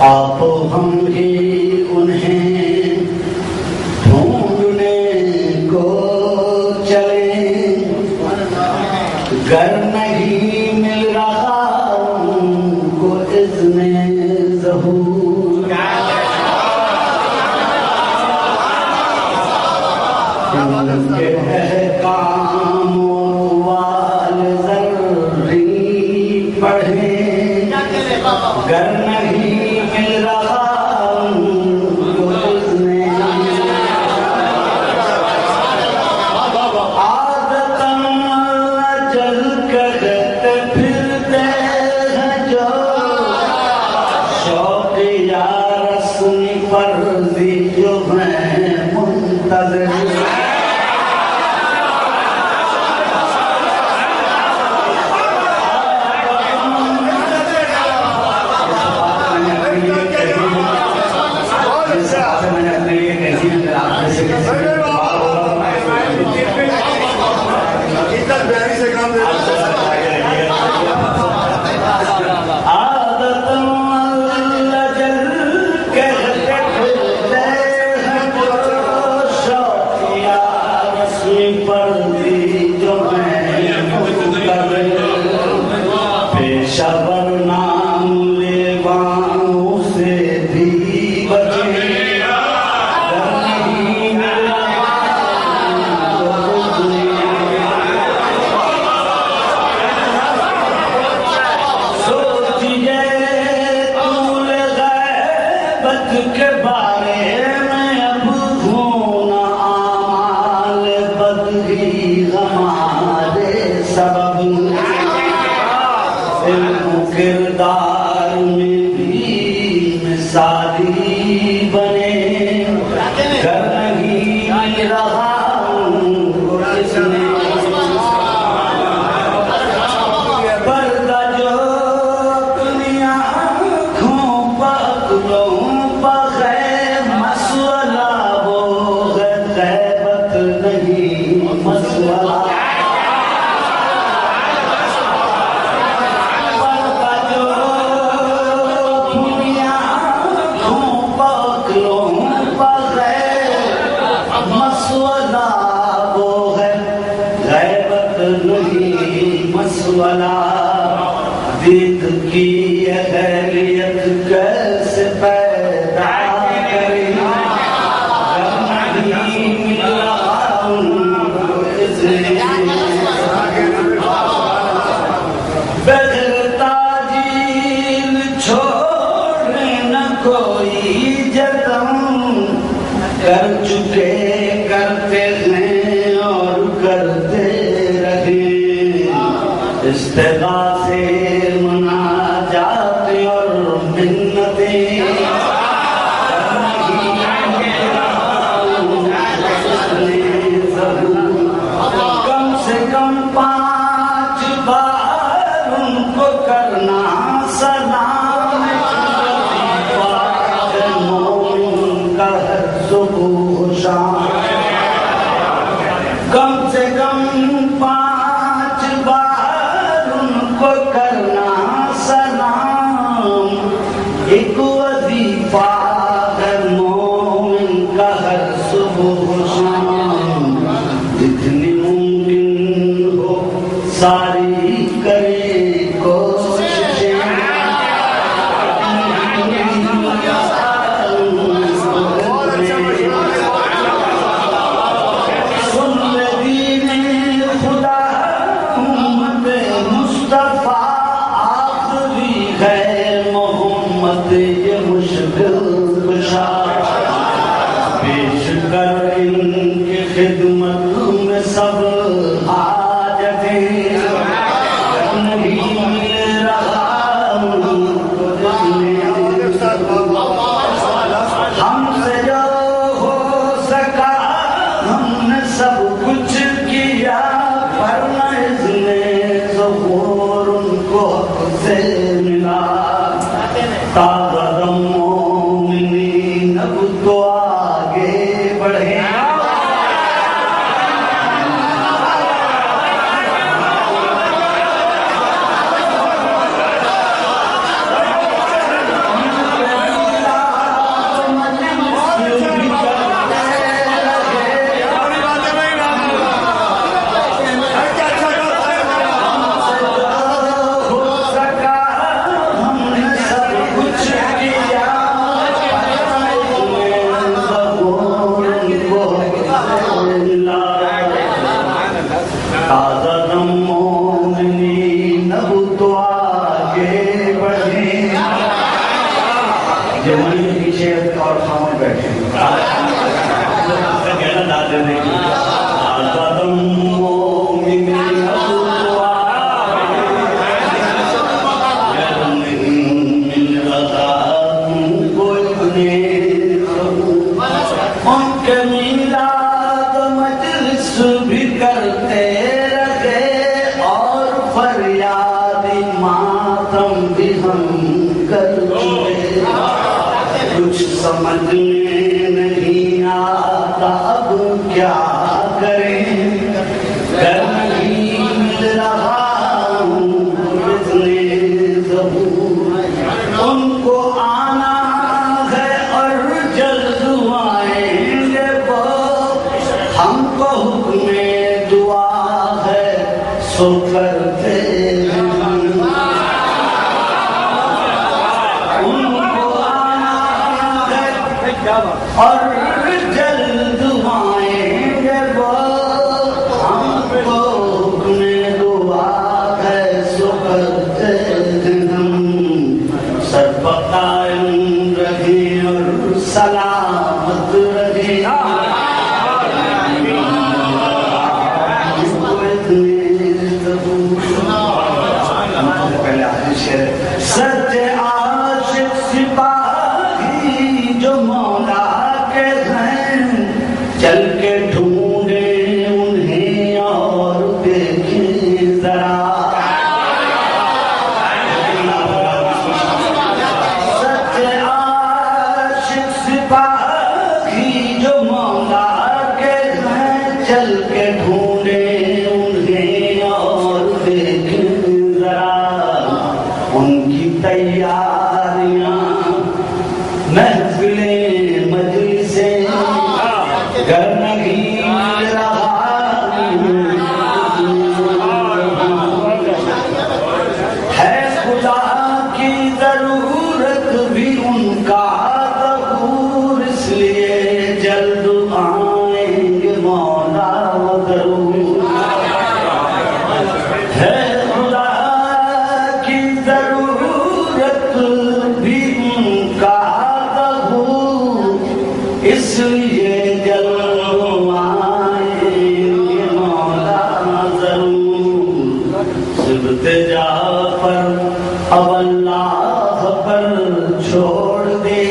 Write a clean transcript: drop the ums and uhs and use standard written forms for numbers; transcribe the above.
आप हम ही उन्हें ढूंढने को चले, घर नहीं मिल रहा उनको इज़्ने ज़हूर, उनके अहकाम वाल ज़र्री पढ़े, घर नहीं मिल रहा उनको इज़्ने आदतन चल करते फिरते हैं जो शौक़ या रस्म फर्ज़ी जो हैं मुंतज़िर, के बारे में अब होना आमाल बदली हमारे सबब, इल्म किरदार में भी मिसाली बने, घर नहीं मिल रहा उनको किसने पर्दा जो दुनिया आँखों पकड़ो मसवला दीद की अहलियत कैसे पैदा करें, ताजील छोड़े न कोई जतन, कर चुके करते हैं और करते रहे, इस्तिग़ासे मुनाजात और मिन्नतें, कम से कम 5 बार उनको करना सलाम, का सुबह शाम, कम से कम 5 बार उनको करना सलाम, एक वजीफा है मोमिन का हर सुबह शाम, जितनी मुमकिन हो सारी करे कोशिशें, ये मुश्किल कुशा पेश कर इनकी खिदमत में सब हाजतें, नहीं मिल रहा उनको हमसे जो हो सका हमने सब कुछ किया, पर इज़्ने ज़हूर उनको से मिला, मोमिनीन अब तो आगे बढ़े, पीछे और खामोश बैठे कहना दाद देने की उनके मीलाद मजलिस भी करते रहे और फरियाद मातम भी हम करते। कुछ समझ में नहीं आता अब क्या करें, घर नहीं मिल रहा उनको आना है और जल्द आएंगे वो, हमको हुक्म दुआ है सो करते उनको आना है और जल्द आएंगे वो, हमको हुक्म दुआ है सो करते सर्वकायम रहे और सलामत रहे। सच्चे आशिक सिपाही जो मौला के हैं, चल के ढूंढे उन्हें और देखें जरा। जो मौला के हैं चल के ढूंढे उन्हें और देखें जरा। उनकी तैयारियां महफिलें मजलिसें घर नहीं रहा है, खुदा की जरूरत भी उनका इसलिए जल्द आएंगे मौला जरूर है। खुदा की जरूरत भी उनका जरूर, इसलिए जल्द आएंगे मौला जरूर। सिबते जा पर अब अल्लाह पर छोड़ दे